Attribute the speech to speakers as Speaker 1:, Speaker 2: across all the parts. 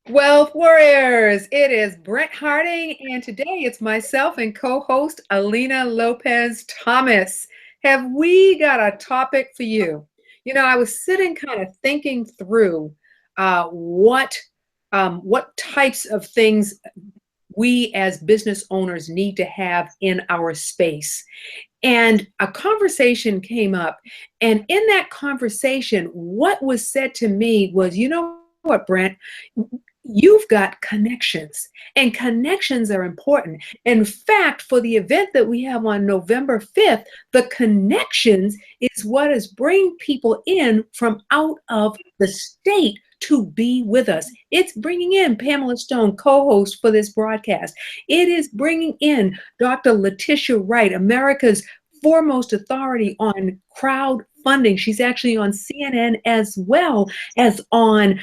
Speaker 1: Wealth Warriors, it is Brent Harding, and today it's myself and co-host Alina Lopez Thomas. Have we got a topic for you? I was sitting kind of thinking through what types of things we as business owners need to have in our space. And a conversation came up, and in that conversation, what was said to me was, you know what, Brent? You've got connections, and connections are important. In fact, for the event that we have on November 5th, the connections is what is bringing people in from out of the state to be with us. It's bringing in Pamela Stone, co-host for this broadcast. It is bringing in Dr. Letitia Wright, America's foremost authority on crowdfunding. She's actually on CNN as well as on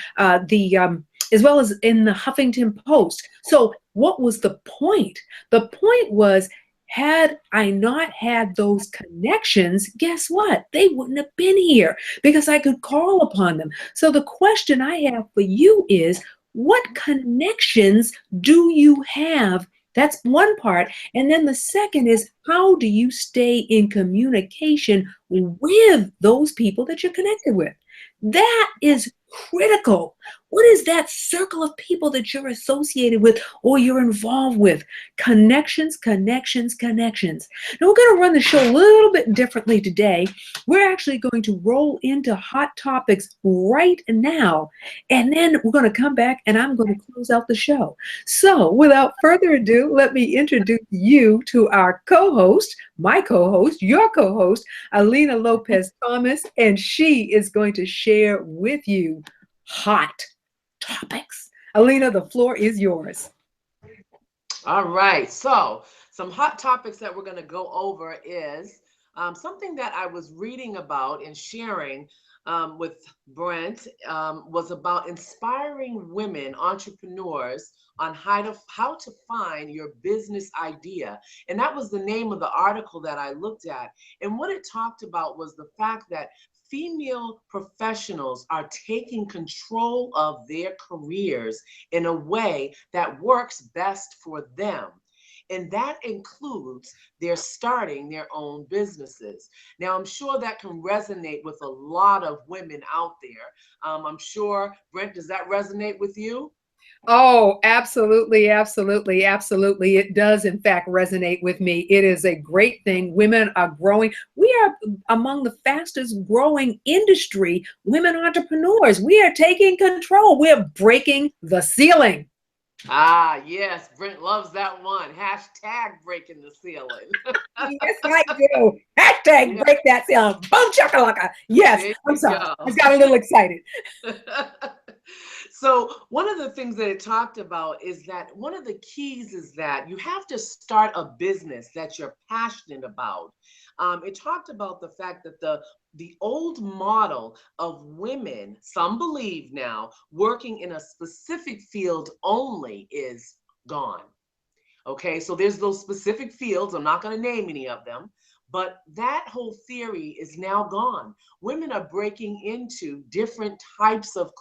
Speaker 1: the as well as in the Huffington Post. So what was the point? The point was, had I not had those connections, guess what? They wouldn't have been here because I could call upon them. So the question I have for you is, what connections do you have? That's one part. And then the second is, how do you stay in communication with those people that you're connected with? That is critical. What is that circle of people that you're associated with or you're involved with? Connections, connections, connections. Now, we're going to run the show a little bit differently today. We're actually going to roll into hot topics right now, and then we're going to come back and I'm going to close out the show. So, without further ado, let me introduce you to our co-host, my co-host, your co-host, Alina Lopez Thomas, and she is going to share with you hot topics. Alina, the floor is yours.
Speaker 2: All right. So, some hot topics that we're going to go over is something that I was reading about and sharing with Brent was about inspiring women entrepreneurs on how to find your business idea. And that was the name of the article that I looked at. And what it talked about was the fact that female professionals are taking control of their careers in a way that works best for them. And that includes their starting their own businesses. Now, I'm sure that can resonate with a lot of women out there. I'm sure, Brent, does that resonate with you?
Speaker 1: Oh, absolutely, absolutely, absolutely. It does, in fact, resonate with me. It is a great thing. Women are growing. We are among the fastest growing industry, women entrepreneurs. We are taking control. We're breaking the ceiling.
Speaker 2: Ah, yes, Brent loves that one. Hashtag breaking the ceiling.
Speaker 1: Yes, I do. Hashtag
Speaker 2: Yeah,
Speaker 1: break that ceiling. Boom chakalaka. Yes,
Speaker 2: there
Speaker 1: I'm
Speaker 2: you
Speaker 1: sorry. I
Speaker 2: go.
Speaker 1: got a little excited.
Speaker 2: So one of the things that it talked about is that one of the keys is that you have to start a business that you're passionate about. It talked about the fact that the old model of women, some believe now, working in a specific field only is gone. Okay, so there's those specific fields. I'm not going to name any of them, but that whole theory is now gone. Women are breaking into different types of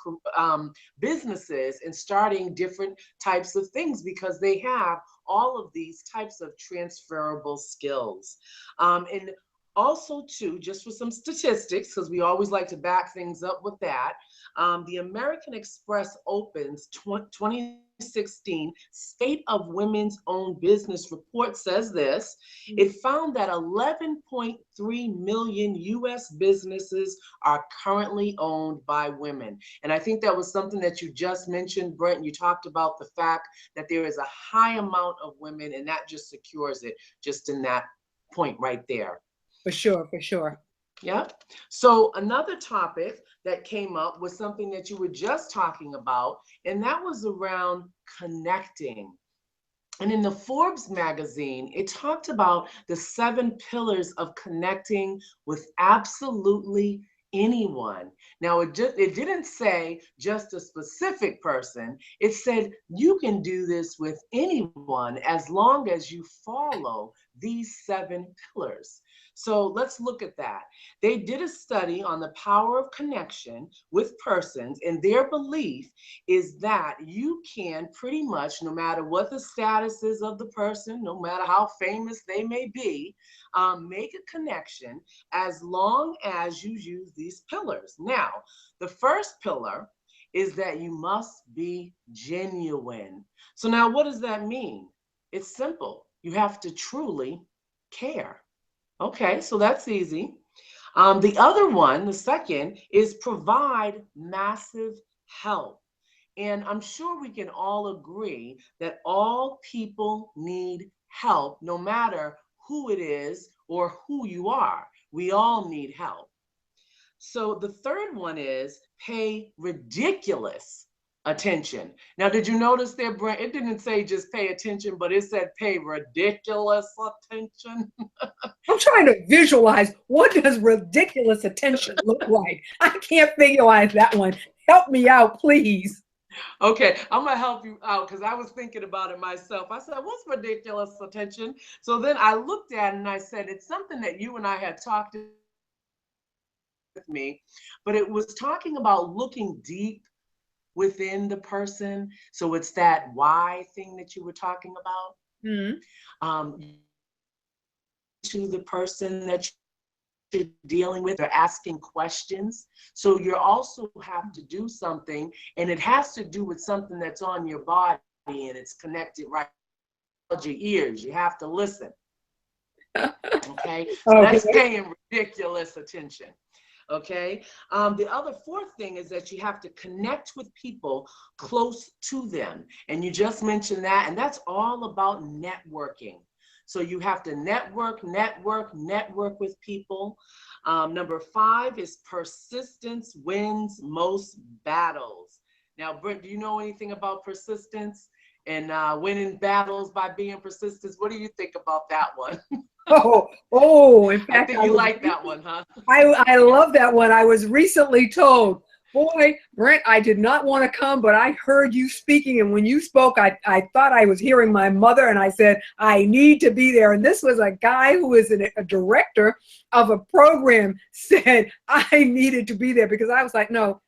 Speaker 2: businesses and starting different types of things because they have all of these types of transferable skills. And also, too, just for some statistics, because we always like to back things up with that, the American Express opens 2016 State of Women's Own Business report says this. It found that 11.3 million US businesses are currently owned by women. And I think that was something that you just mentioned, Brent. You talked about the fact that there is a high amount of women, and that just secures it just in that point right there.
Speaker 1: For sure, for sure.
Speaker 2: Yeah. So another topic that came up was something that you were just talking about, and that was around connecting. And in the Forbes magazine, it talked about the 7 pillars of connecting with absolutely anyone. Now, it didn't say just a specific person. It said you can do this with anyone as long as you follow these 7 pillars. So let's look at that. They did a study on the power of connection with persons, and their belief is that you can pretty much, no matter what the status is of the person, no matter how famous they may be, make a connection as long as you use these pillars. Now, the first pillar is that you must be genuine. So now what does that mean? It's simple. You have to truly care. Okay, so that's easy. The other one, the second, is provide massive help. And I'm sure we can all agree that all people need help, no matter who it is or who you are. We all need help. So the third one is pay ridiculous attention. Now, did you notice there, Brent? It didn't say just pay attention, but it said pay ridiculous attention.
Speaker 1: I'm trying to visualize, what does ridiculous attention look like? I can't visualize that one. Help me out, please.
Speaker 2: Okay, I'm gonna help you out because I was thinking about it myself. I said, what's ridiculous attention? So then I looked at it and I said, it's something that you and I had talked with me, but it was talking about looking deep within the person. So it's that why thing that you were talking about.
Speaker 1: Mm-hmm.
Speaker 2: To the person that you're dealing with, or asking questions. So you also have to do something, and it has to do with something that's on your body, and it's connected right to your ears. You have to listen. Okay, so that's paying ridiculous attention. Okay, the other fourth thing is that you have to connect with people close to them, and you just mentioned that, and that's all about networking. So you have to network with people. Number 5 is persistence wins most battles. Now, Brent, do you know anything about persistence and winning battles by being persistent? What do you think about that one?
Speaker 1: In fact,
Speaker 2: I think you like that one, huh?
Speaker 1: I love that one. I was recently told, boy, Brent, I did not want to come, but I heard you speaking. And when you spoke, I thought I was hearing my mother, and I said, I need to be there. And this was a guy who is a director of a program, said I needed to be there, because I was like, no,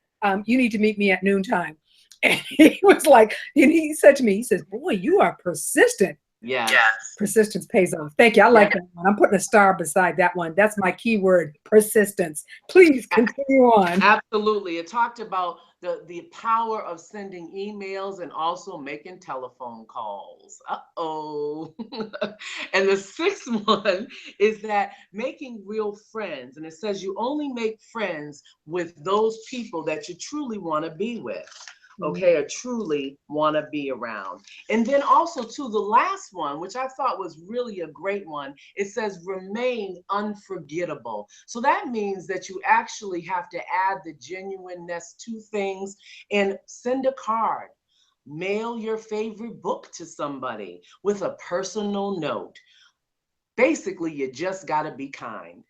Speaker 1: you need to meet me at noontime. And he was like, and he said to me, he says, boy, you are persistent.
Speaker 2: Yes.
Speaker 1: Persistence pays off. Thank you. I like that one. I'm putting a star beside that one. That's my key word, persistence. Please continue on.
Speaker 2: Absolutely. It talked about the power of sending emails and also making telephone calls. Uh-oh. And the 6th one is that making real friends. And it says you only make friends with those people that you truly want to be with. Okay, or truly want to be around. And then also too, the last one, which I thought was really a great one, it says remain unforgettable. So that means that you actually have to add the genuineness to things and send a card. Mail your favorite book to somebody with a personal note. Basically, you just got to be kind.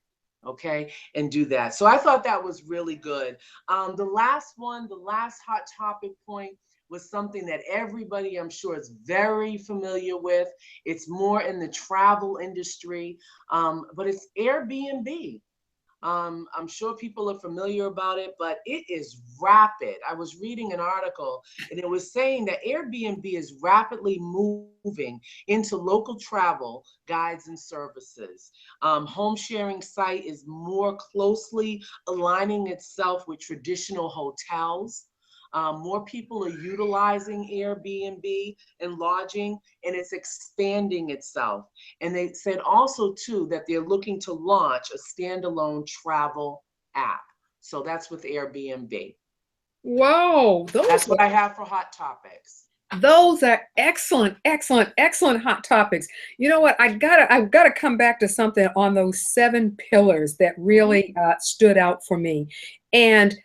Speaker 2: Okay, and do that. So I thought that was really good. The last one, the last hot topic point, was something that everybody, I'm sure, is very familiar with. It's more in the travel industry, but it's Airbnb. I'm sure people are familiar about it, but it is rapid. I was reading an article, and it was saying that Airbnb is rapidly moving into local travel guides and services. Home sharing site is more closely aligning itself with traditional hotels. More people are utilizing Airbnb and lodging, and it's expanding itself. And they said also too that they're looking to launch a standalone travel app. So that's with Airbnb.
Speaker 1: Whoa,
Speaker 2: that's what I have for hot topics.
Speaker 1: Those are excellent, excellent, excellent hot topics. You know what? I've got to come back to something on those 7 pillars that really stood out for me. And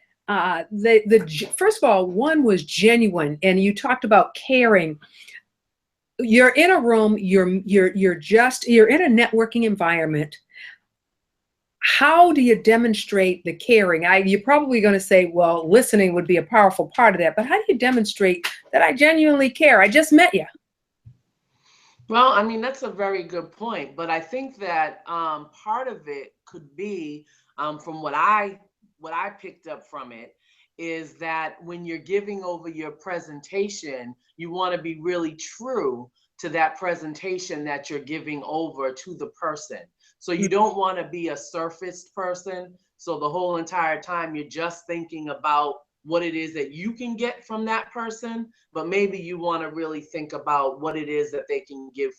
Speaker 1: first of all, one was genuine, and you talked about caring. You're in a room, you're in a networking environment. How do you demonstrate the caring? You're probably going to say, well, listening would be a powerful part of that, but how do you demonstrate that I genuinely care? I just met you.
Speaker 2: Well, I mean, that's a very good point, but I think that part of it could be, from what I picked up from it, is that when you're giving over your presentation, you want to be really true to that presentation that you're giving over to the person. So you don't want to be a surfaced person. So the whole entire time you're just thinking about what it is that you can get from that person, but maybe you want to really think about what it is that they can give,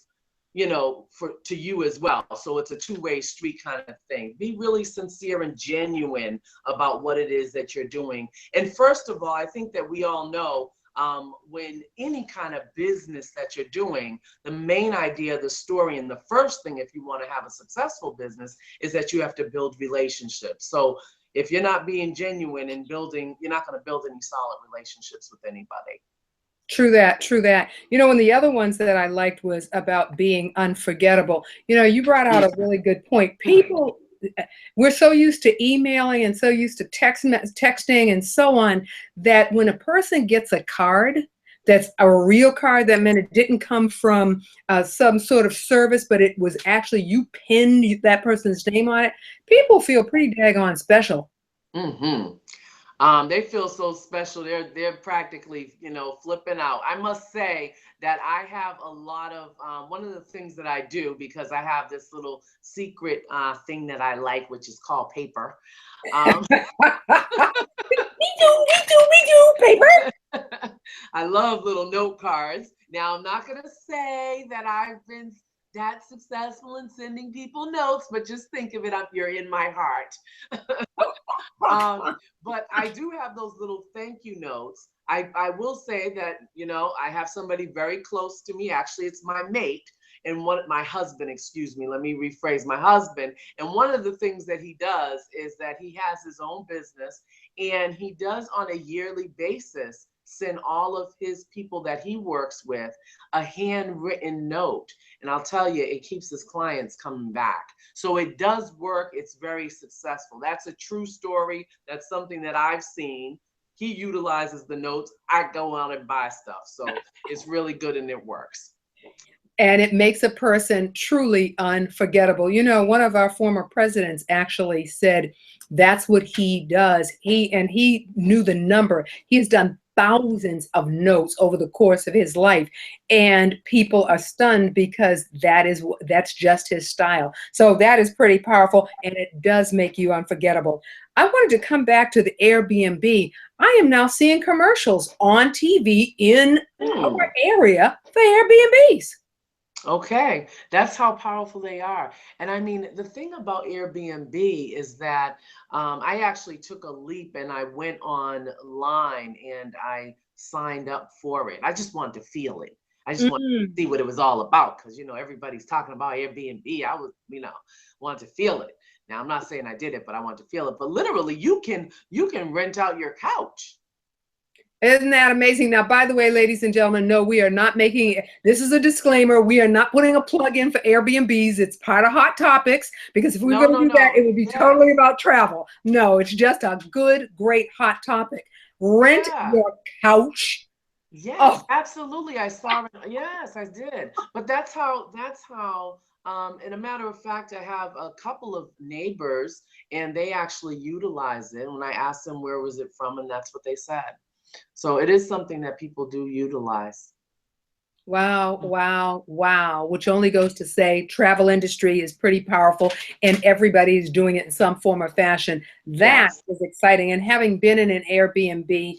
Speaker 2: for to you as well. So it's a two-way street kind of thing. Be really sincere and genuine about what it is that you're doing. And first of all, I think that we all know, when any kind of business that you're doing, the main idea of the story, and the first thing, if you want to have a successful business, is that you have to build relationships. So if you're not being genuine and building, you're not going to build any solid relationships with anybody.
Speaker 1: True that, true that. And the other ones that I liked was about being unforgettable. You brought out a really good point. People, we're so used to emailing and so used to texting and so on, that when a person gets a card that's a real card, that meant it didn't come from some sort of service, but it was actually you pinned that person's name on it, people feel pretty daggone special.
Speaker 2: Mm-hmm. They feel so special. They're practically, flipping out. I must say that I have a lot of, one of the things that I do, because I have this little secret thing that I like, which is called paper.
Speaker 1: We do, paper.
Speaker 2: I love little note cards. Now, I'm not going to say that I've been that successful in sending people notes, but just think of it up, you're in my heart. But I do have those little thank you notes. I will say that, I have somebody very close to me. Actually, it's my mate, and my husband, excuse me, let me rephrase, my husband. And one of the things that he does is that he has his own business, and he does on a yearly basis send all of his people that he works with a handwritten note. And I'll tell you, it keeps his clients coming back. So it does work. It's very successful. That's a true story. That's something that I've seen. He utilizes the notes. I go out and buy stuff. So it's really good and it works.
Speaker 1: And it makes a person truly unforgettable. One of our former presidents actually said that's what he does. He knew the number. He has done thousands of notes over the course of his life, and people are stunned because that's just his style. So that is pretty powerful, and it does make you unforgettable. I wanted to come back to the Airbnb. I am now seeing commercials on TV in our area for Airbnbs.
Speaker 2: Okay, that's how powerful they are. And I mean, the thing about Airbnb is that I actually took a leap and I went online and I signed up for it. I just wanted to feel it. I just wanted to see what it was all about, because everybody's talking about Airbnb. I was, wanted to feel it. Now, I'm not saying I did it, but I want to feel it. But literally, you can rent out your couch.
Speaker 1: Isn't that amazing? Now, by the way, ladies and gentlemen, no, we are not making, this is a disclaimer. We are not putting a plug in for Airbnbs. It's part of Hot Topics, because if we were going to do that, it would be totally about travel. No, it's just a good, great hot topic. Rent your couch.
Speaker 2: Yes, absolutely. I saw it. Yes, I did. But that's how, and a matter of fact, I have a couple of neighbors and they actually utilize it. When I asked them where was it from, and that's what they said. So it is something that people do utilize.
Speaker 1: Wow, wow, wow. Which only goes to say travel industry is pretty powerful and everybody is doing it in some form or fashion. That is exciting. And having been in an Airbnb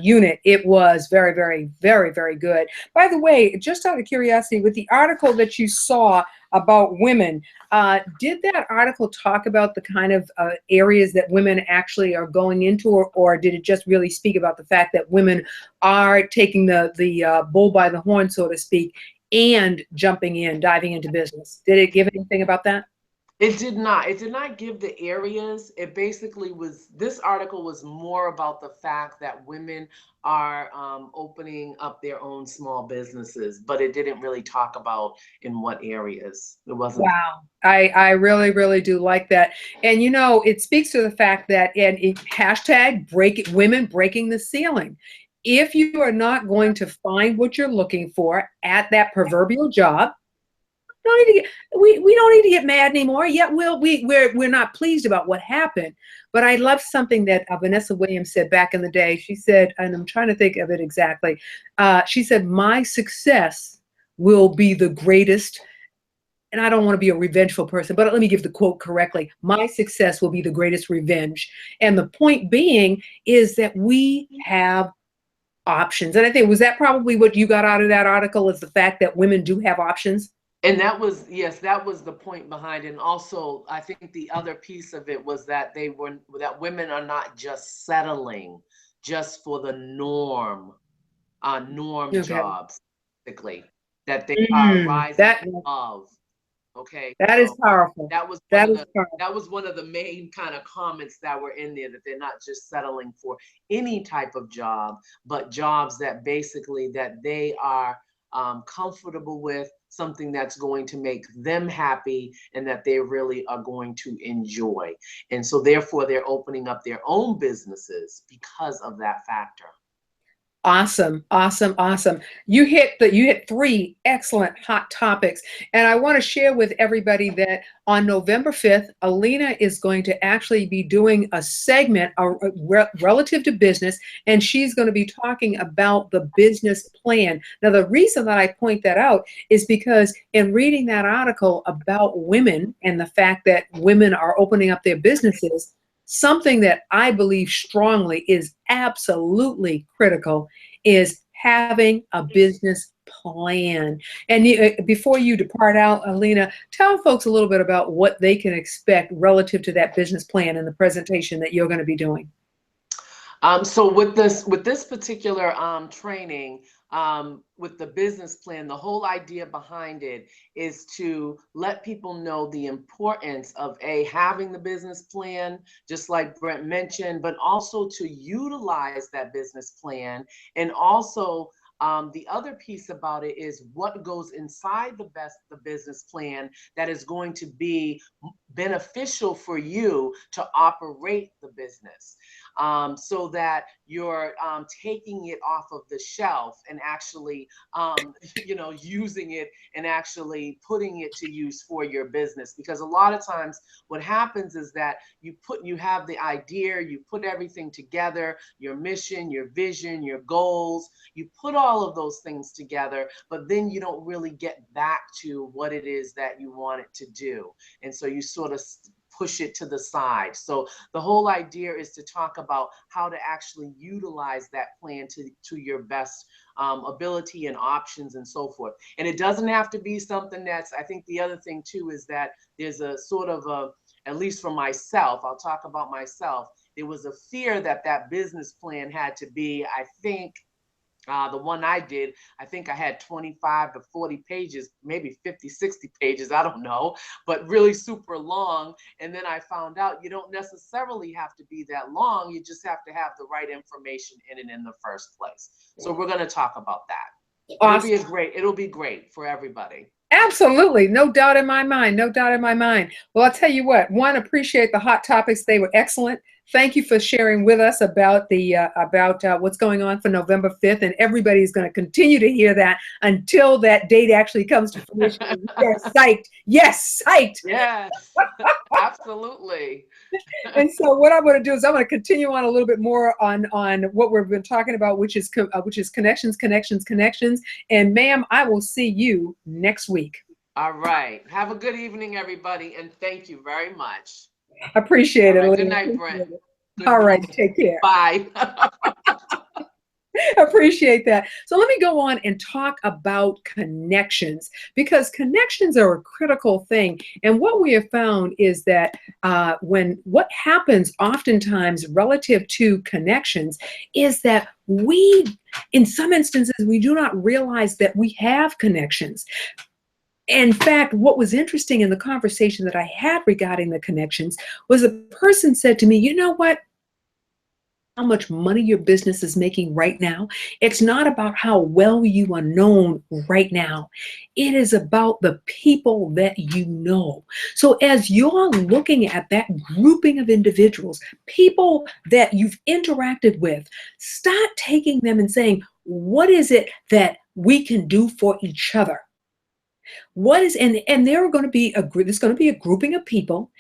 Speaker 1: unit, it was very, very, very, very good. By the way, just out of curiosity, with the article that you saw about women, did that article talk about the kind of areas that women actually are going into, or did it just really speak about the fact that women are taking the bull by the horn, so to speak, and diving into business? Did it give anything about that?
Speaker 2: It did not. It did not give the areas. It basically was, this article was more about the fact that women are opening up their own small businesses, but it didn't really talk about in what areas. It wasn't.
Speaker 1: Wow. I really, really do like that. And, it speaks to the fact that, and hashtag women breaking the ceiling. if you are not going to find what you're looking for at that proverbial job, don't need to get, we don't need to get mad anymore. Yet we're not pleased about what happened. But I love something that Vanessa Williams said back in the day. She said, and I'm trying to think of it exactly. She said, "My success will be the greatest." And I don't want to be a revengeful person, but let me give the quote correctly. "My success will be the greatest revenge." And the point being is that we have options. And I think, was that probably what you got out of that article, is the fact that women do have options?
Speaker 2: And that was, yes, that was the point behind it. And also, I think the other piece of it was that that women are not just settling just for the norm
Speaker 1: Okay.
Speaker 2: jobs, basically, that they are
Speaker 1: Mm,
Speaker 2: rising
Speaker 1: that
Speaker 2: above. Okay,
Speaker 1: that is
Speaker 2: so
Speaker 1: powerful.
Speaker 2: that was one
Speaker 1: That
Speaker 2: of
Speaker 1: is
Speaker 2: the
Speaker 1: powerful.
Speaker 2: that was one of the main kind of comments that were in there, that they're not just settling for any type of job, but jobs that basically that they are comfortable with, something that's going to make them happy and that they really are going to enjoy. And so therefore they're opening up their own businesses because of that factor.
Speaker 1: Awesome, awesome, awesome. You hit three excellent hot topics. And I want to share with everybody that on November 5th, Alina is going to actually be doing a segment relative to business, and she's going to be talking about the business plan. Now, the reason that I point that out is because in reading that article about women and the fact that women are opening up their businesses, something that I believe strongly is absolutely critical is having a business plan. And before you depart out, Alina, tell folks a little bit about what they can expect relative to that business plan and the presentation that you're going to be doing.
Speaker 2: So with this particular training, with the business plan, the whole idea behind it is to let people know the importance of having the business plan, just like Brent mentioned, but also to utilize that business plan. And also, the other piece about it is what goes inside the business plan that is going to be beneficial for you to operate the business, so that you're taking it off of the shelf and actually, using it and actually putting it to use for your business. Because a lot of times what happens is that you have the idea, you put everything together, your mission, your vision, your goals, you put all of those things together, but then you don't really get back to what it is that you want it to do. And so you sort of push it to the side. So the whole idea is to talk about how to actually utilize that plan to your best ability and options and so forth. And it doesn't have to be something that's, I think the other thing too is that there's a sort of at least for myself, I'll talk about myself, there was a fear that that business plan had to be, I think, the one I did, I think I had 25 to 40 pages, maybe 50, 60 pages, I don't know, but really super long. And then I found out you don't necessarily have to be that long. You just have to have the right information in it in the first place. So we're going to talk about that.
Speaker 1: Awesome.
Speaker 2: It'll be great for everybody.
Speaker 1: Absolutely. No doubt in my mind. No doubt in my mind. Well, I'll tell you what, one, appreciate the hot topics. They were excellent. Thank you for sharing with us about the what's going on for November 5th. And everybody's going to continue to hear that until that date actually comes to fruition. We are psyched. Yes, psyched.
Speaker 2: Yes, absolutely.
Speaker 1: And so what I'm going to do is I'm going to continue on a little bit more on what we've been talking about, which is connections, connections, connections. And ma'am, I will see you next week.
Speaker 2: All right. Have a good evening, everybody, and thank you very much.
Speaker 1: Appreciate it.
Speaker 2: All right. Good night, Brent.
Speaker 1: All right. Take care.
Speaker 2: Bye.
Speaker 1: Appreciate that. So let me go on and talk about connections, because connections are a critical thing. And what we have found is that what happens oftentimes relative to connections is that in some instances, we do not realize that we have connections. In fact, what was interesting in the conversation that I had regarding the connections was a person said to me, you know what? how much money your business is making right now. It's not about how well you are known right now. It is about the people that you know. So as you're looking at that grouping of individuals, people that you've interacted with, start taking them and saying, what is it that we can do for each other? What is, and there are going to be a group, there's going to be a grouping of people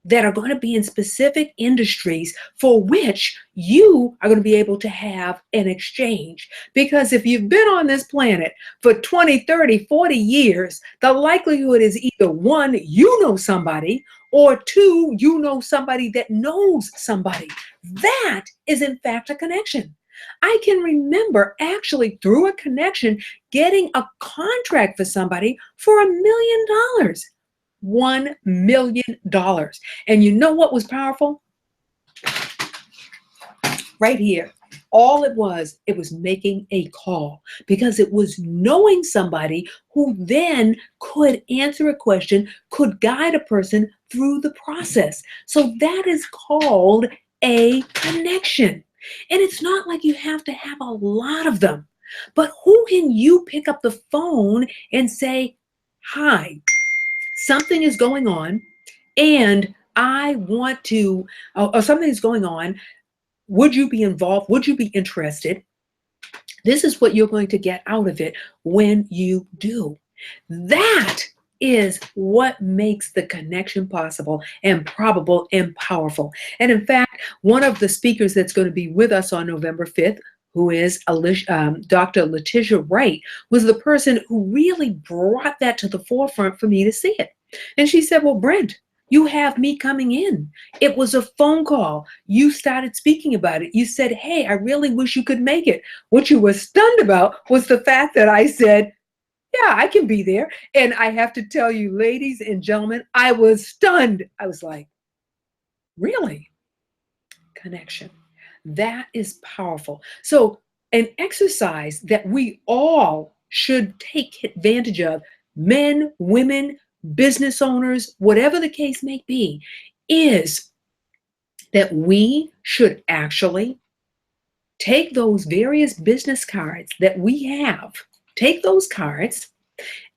Speaker 1: that are going to be in specific industries for which you are going to be able to have an exchange. Because if you've been on this planet for 20, 30, 40 years, the likelihood is either one, you know somebody, or two, you know somebody that knows somebody. That is in fact a connection. I can remember actually through a connection getting a contract for somebody for $1 million. $1 million. And you know what was powerful? Right here. All it was making a call, because it was knowing somebody who then could answer a question, could guide a person through the process. So that is called a connection. And it's not like you have to have a lot of them, but who can you pick up the phone and say, hi, something is going on and I want to, or something is going on. Would you be involved? Would you be interested? This is what you're going to get out of it when you do. That is what makes the connection possible and probable and powerful. And in fact, one of the speakers that's going to be with us on November 5th, who is Dr. Letitia Wright, was the person who really brought that to the forefront for me to see it. And she said, well, Brent, you have me coming in. It was a phone call. You started speaking about it. You said, hey, I really wish you could make it. What you were stunned about was the fact that I said, yeah, I can be there. And I have to tell you, ladies and gentlemen, I was stunned. I was like, really? Connection. That is powerful. So an exercise that we all should take advantage of, men, women, business owners, whatever the case may be, is that we should actually take those various business cards that we have, take those cards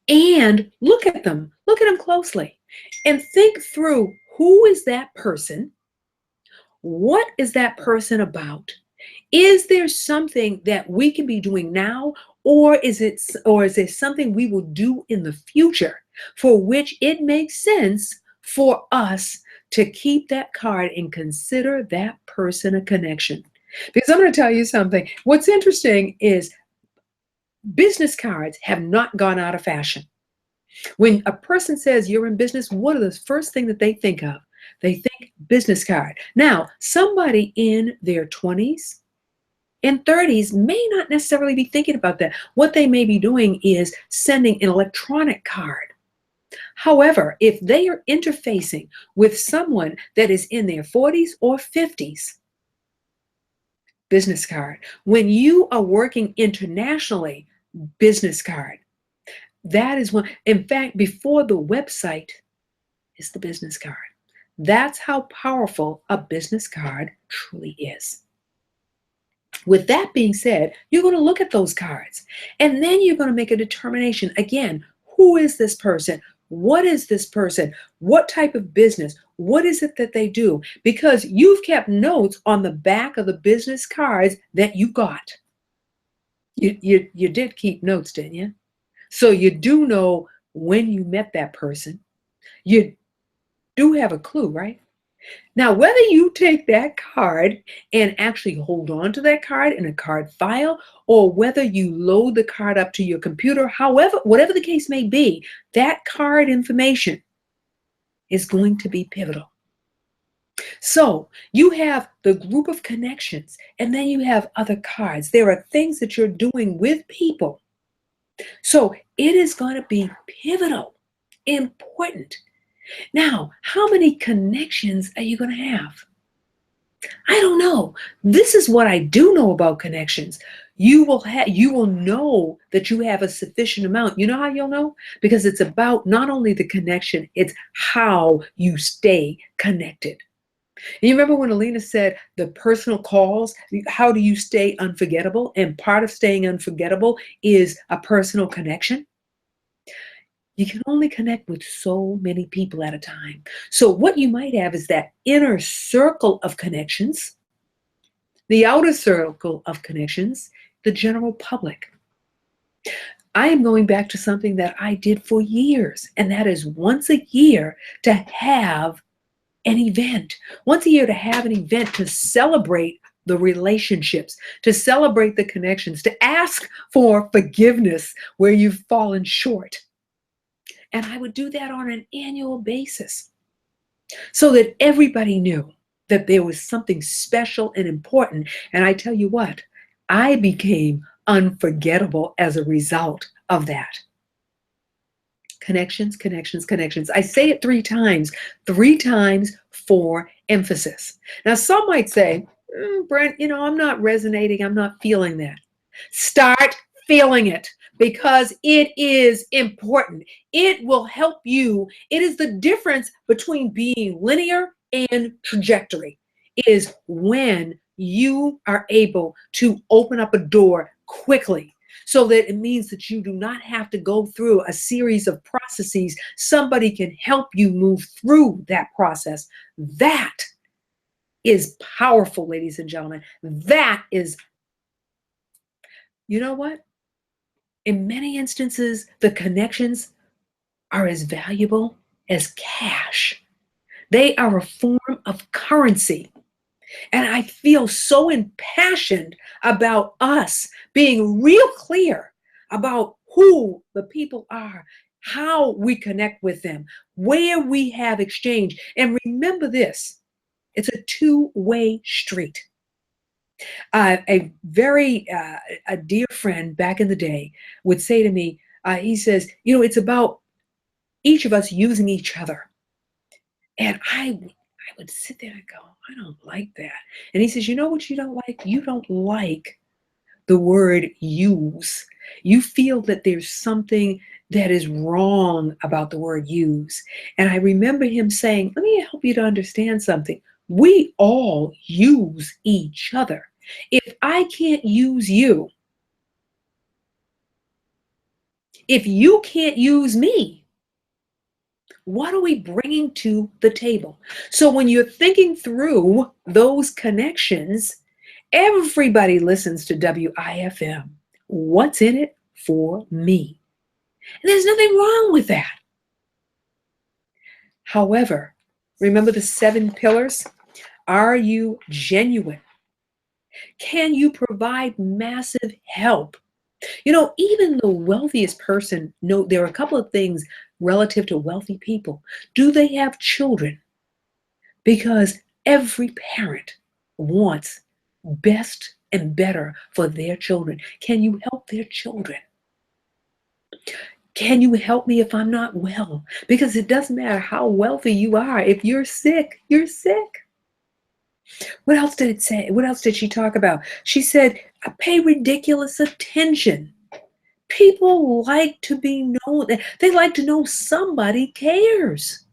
Speaker 1: and look at them closely and think through, who is that person? What is that person about? Is there something that we can be doing now, or is there something we will do in the future for which it makes sense for us to keep that card and consider that person a connection? Because I'm going to tell you something. What's interesting is business cards have not gone out of fashion. When a person says you're in business, what are the first thing that they think of? They think business card. Now, somebody in their 20s and 30s may not necessarily be thinking about that. What they may be doing is sending an electronic card. However, if they are interfacing with someone that is in their 40s or 50s, business card. When you are working internationally, business card. That is one. In fact, before the website is the business card. That's how powerful a business card truly is. With that being said, you're going to look at those cards and then you're going to make a determination. Again, who is this person? What is this person? What type of business? What is it that they do? Because you've kept notes on the back of the business cards that you got. You did keep notes, didn't you? So you do know when you met that person. You do have a clue, right? Now, whether you take that card and actually hold on to that card in a card file, or whether you load the card up to your computer, however, whatever the case may be, that card information is going to be pivotal. So you have the group of connections, and then you have other cards. There are things that you're doing with people. So it is going to be pivotal, important. Now, how many connections are you going to have? I don't know. This is what I do know about connections. You will know that you have a sufficient amount. You know how you'll know? Because it's about not only the connection, it's how you stay connected. And you remember when Alina said the personal calls, how do you stay unforgettable? And part of staying unforgettable is a personal connection. You can only connect with so many people at a time. So what you might have is that inner circle of connections, the outer circle of connections, the general public. I am going back to something that I did for years, and that is once a year to have an event. Once a year to have an event to celebrate the relationships, to celebrate the connections, to ask for forgiveness where you've fallen short. And I would do that on an annual basis so that everybody knew that there was something special and important. And I tell you what, I became unforgettable as a result of that. Connections, connections, connections. I say it three times for emphasis. Now, some might say, Brent, I'm not resonating. I'm not feeling that. Start feeling it because it is important. It will help you. It is the difference between being linear and trajectory. It is when you are able to open up a door quickly, so that it means that you do not have to go through a series of processes. Somebody can help you move through that process. That is powerful, ladies and gentlemen. That is, you know what? In many instances, the connections are as valuable as cash. They are a form of currency. And I feel so impassioned about us being real clear about who the people are, how we connect with them, where we have exchange. And remember this, it's a two-way street. A dear friend back in the day would say to me, he says, it's about each of us using each other. And I would sit there and go, I don't like that. And he says, you know what you don't like? You don't like the word use. You feel that there's something that is wrong about the word use. And I remember him saying, let me help you to understand something. We all use each other. If I can't use you, if you can't use me, what are we bringing to the table? So when you're thinking through those connections, everybody listens to WIFM. What's in it for me? And there's nothing wrong with that. However, remember the 7 pillars? Are you genuine? Can you provide massive help? Even the wealthiest person, there are a couple of things relative to wealthy people. Do they have children? Because every parent wants best and better for their children. Can you help their children? Can you help me if I'm not well? Because it doesn't matter how wealthy you are. If you're sick, you're sick. What else did it say? What else did she talk about? She said, pay ridiculous attention. People like to be known. They like to know somebody cares.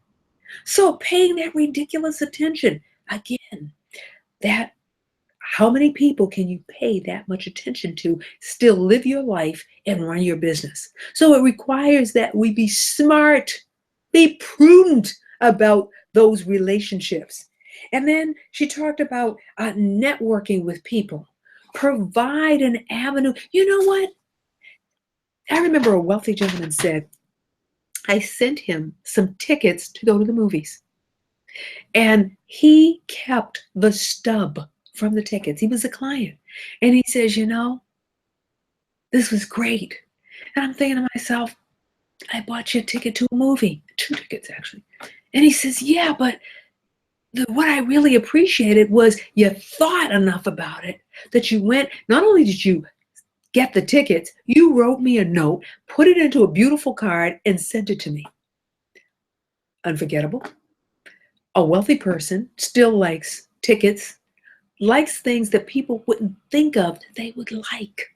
Speaker 1: So paying that ridiculous attention, again, that how many people can you pay that much attention to, still live your life and run your business? So it requires that we be smart, be prudent about those relationships. And then she talked about networking with people, provide an avenue. You know what? I remember a wealthy gentleman said, I sent him some tickets to go to the movies. And he kept the stub from the tickets. He was a client. And he says, this was great. And I'm thinking to myself, I bought you a ticket to a movie, 2 tickets actually. And he says, yeah, but what I really appreciated was you thought enough about it that you went, not only did you get the tickets, you wrote me a note, put it into a beautiful card, and sent it to me. Unforgettable. A wealthy person still likes tickets, likes things that people wouldn't think of that they would like.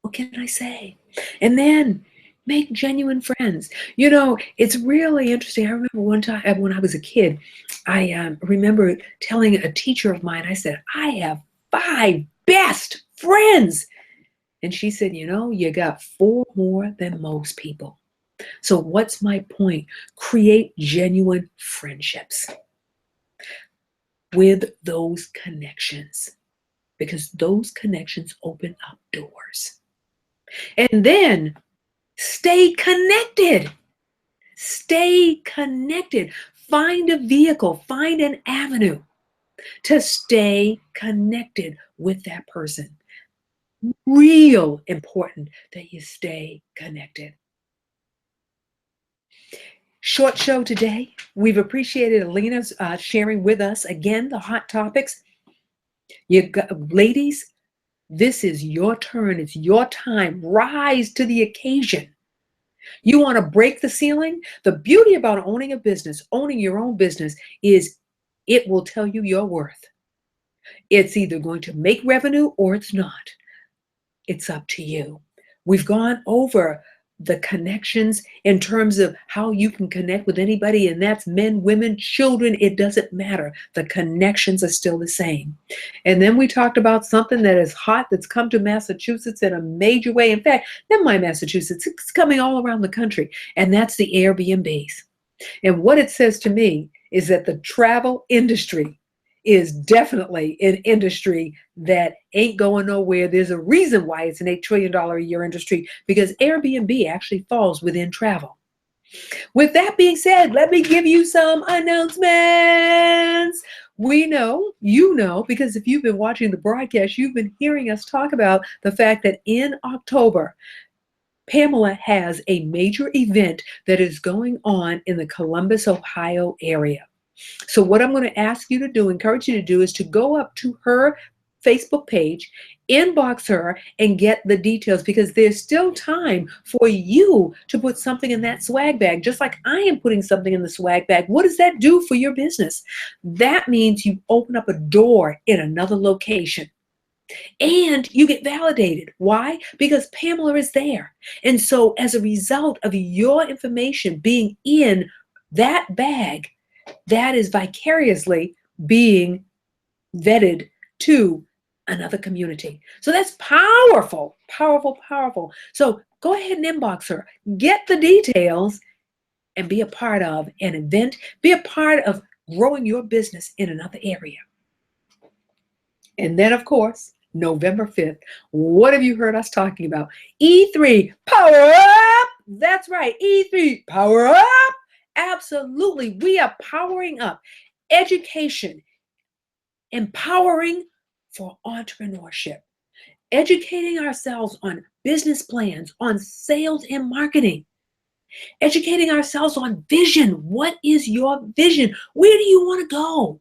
Speaker 1: What can I say? And then Make genuine friends. You know, it's really interesting. I remember one time when I was a kid, I remember telling a teacher of mine, I said, I have 5 best friends. And she said, you know, you got 4 more than most people. So what's my point? Create genuine friendships with those connections, because those connections open up doors. And then stay connected. Stay connected. Find a vehicle, find an avenue to stay connected with that person. Real important that you stay connected. Short show today. We've appreciated Alina's sharing with us again the hot topics. Ladies, this is your turn. It's your time. Rise to the occasion. You want to break the ceiling? The beauty about owning a business, owning your own business, is it will tell you your worth. It's either going to make revenue or it's not. It's up to you. We've gone over the connections in terms of how you can connect with anybody, and that's men, women, children. It doesn't matter. The connections are still the same. And then we talked about something that is hot that's come to Massachusetts in a major way. In fact, never mind Massachusetts, it's coming all around the country, and that's the Airbnbs. And what it says to me is that the travel industry is definitely an industry that ain't going nowhere. There's a reason why it's an $8 trillion a year industry, because Airbnb actually falls within travel. With that being said, let me give you some announcements. We know, you know, because if you've been watching the broadcast, you've been hearing us talk about the fact that in October, Pamela has a major event that is going on in the Columbus, Ohio area. So what I'm going to ask you to do, encourage you to do, is to go up to her Facebook page, inbox her, and get the details, because there's still time for you to put something in that swag bag, just like I am putting something in the swag bag. What does that do for your business? That means you open up a door in another location. And you get validated. Why? Because Pamela is there. And so as a result of your information being in that bag, that is vicariously being vetted to another community. So that's powerful, powerful, powerful. So go ahead and inbox her, get the details, and be a part of an event, be a part of growing your business in another area. And then, of course, November 5th, what have you heard us talking about? E3, power up! That's right, E3, power up! Absolutely, we are powering up education, empowering for entrepreneurship, educating ourselves on business plans, on sales and marketing, educating ourselves on vision. What is your vision? Where do you want to go?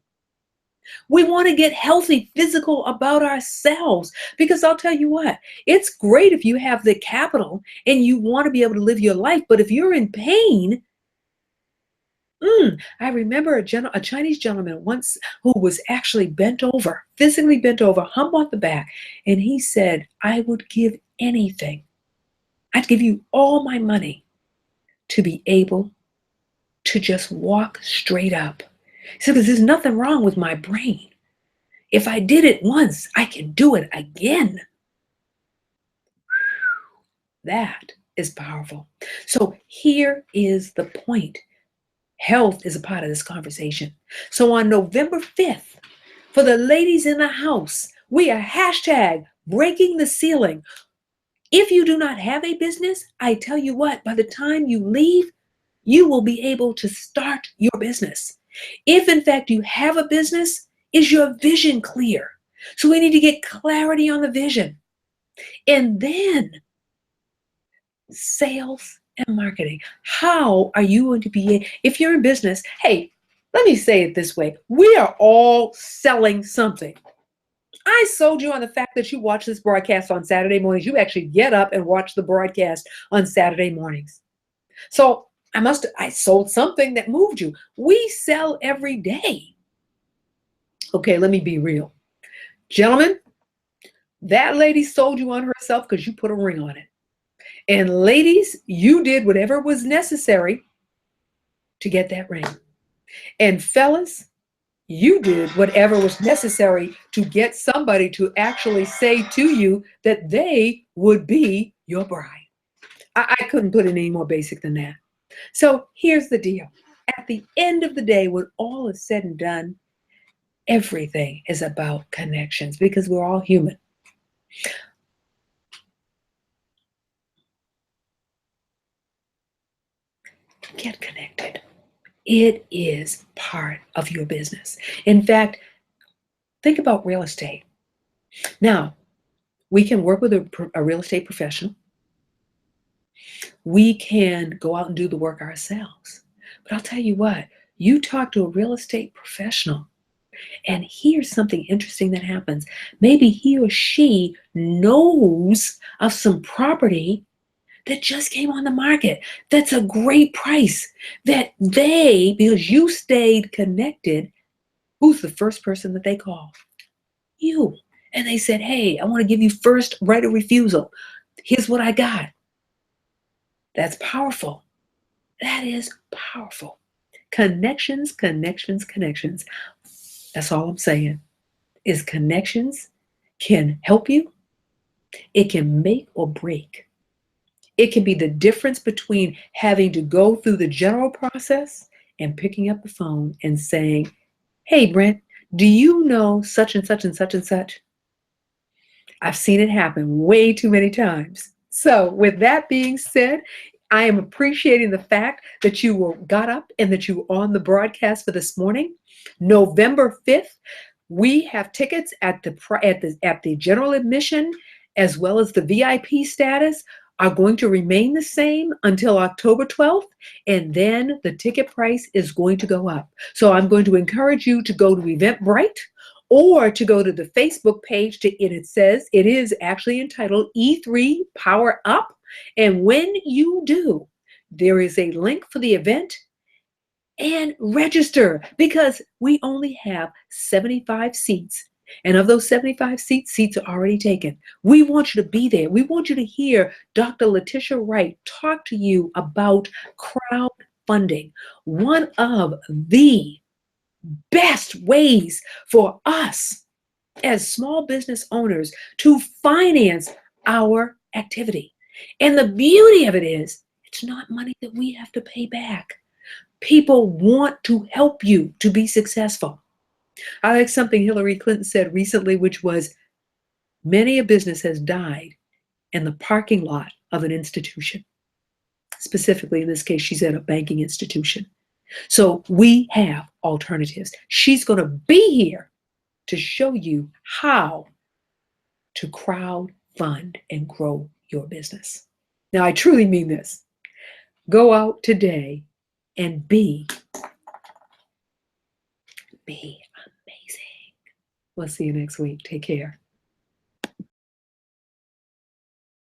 Speaker 1: We want to get healthy, physical about ourselves, because I'll tell you what, it's great if you have the capital and you want to be able to live your life. But if you're in pain, I remember a Chinese gentleman once who was actually bent over, physically bent over, hump on the back. And he said, I would give anything. I'd give you all my money to be able to just walk straight up. He said, because there's nothing wrong with my brain. If I did it once, I can do it again. That is powerful. So here is the point. Health is a part of this conversation. So on November 5th, for the ladies in the house, we are hashtag breaking the ceiling. If you do not have a business, I tell you what, by the time you leave, you will be able to start your business. If in fact you have a business, is your vision clear? So we need to get clarity on the vision. And then sales and marketing. How are you going to be, if you're in business, hey, let me say it this way. We are all selling something. I sold you on the fact that you watch this broadcast on Saturday mornings. You actually get up and watch the broadcast on Saturday mornings. So I sold something that moved you. We sell every day. Okay, let me be real. Gentlemen, that lady sold you on herself because you put a ring on it. And ladies, you did whatever was necessary to get that ring. And fellas, you did whatever was necessary to get somebody to actually say to you that they would be your bride. I couldn't put it any more basic than that. So here's the deal. At the end of the day, when all is said and done, everything is about connections because we're all human. Get connected. It is part of your business. In fact, think about real estate. Now, we can work with a real estate professional. We can go out and do the work ourselves. But I'll tell you what, you talk to a real estate professional, and here's something interesting that happens. Maybe he or she knows of some property that just came on the market. That's a great price. That they, because you stayed connected, who's the first person that they call? You. And they said, hey, I want to give you first right of refusal. Here's what I got. That's powerful. That is powerful. Connections, connections, connections. That's all I'm saying is connections can help you. It can make or break. It can be the difference between having to go through the general process and picking up the phone and saying, hey, Brent, do you know such and such and such and such? I've seen it happen way too many times. So with that being said, I am appreciating the fact that you got up and that you were on the broadcast for this morning. November 5th, we have tickets at the general admission as well as the VIP status are going to remain the same until October 12th, and then the ticket price is going to go up. So I'm going to encourage you to go to Eventbrite or to go to the Facebook page and it says it is actually entitled E3 Power Up. And when you do, there is a link for the event and register because we only have 75 seats. And of those 75 seats are already taken. We want you to be there. We want you to hear Dr. Letitia Wright talk to you about crowdfunding, one of the best ways for us as small business owners to finance our activity. And the beauty of it is, it's not money that we have to pay back. People want to help you to be successful. I like something Hillary Clinton said recently, which was, many a business has died in the parking lot of an institution. Specifically, in this case, she said a banking institution. So we have alternatives. She's going to be here to show you how to crowd fund and grow your business. Now, I truly mean this. Go out today and be amazing. We'll see you next week. Take care.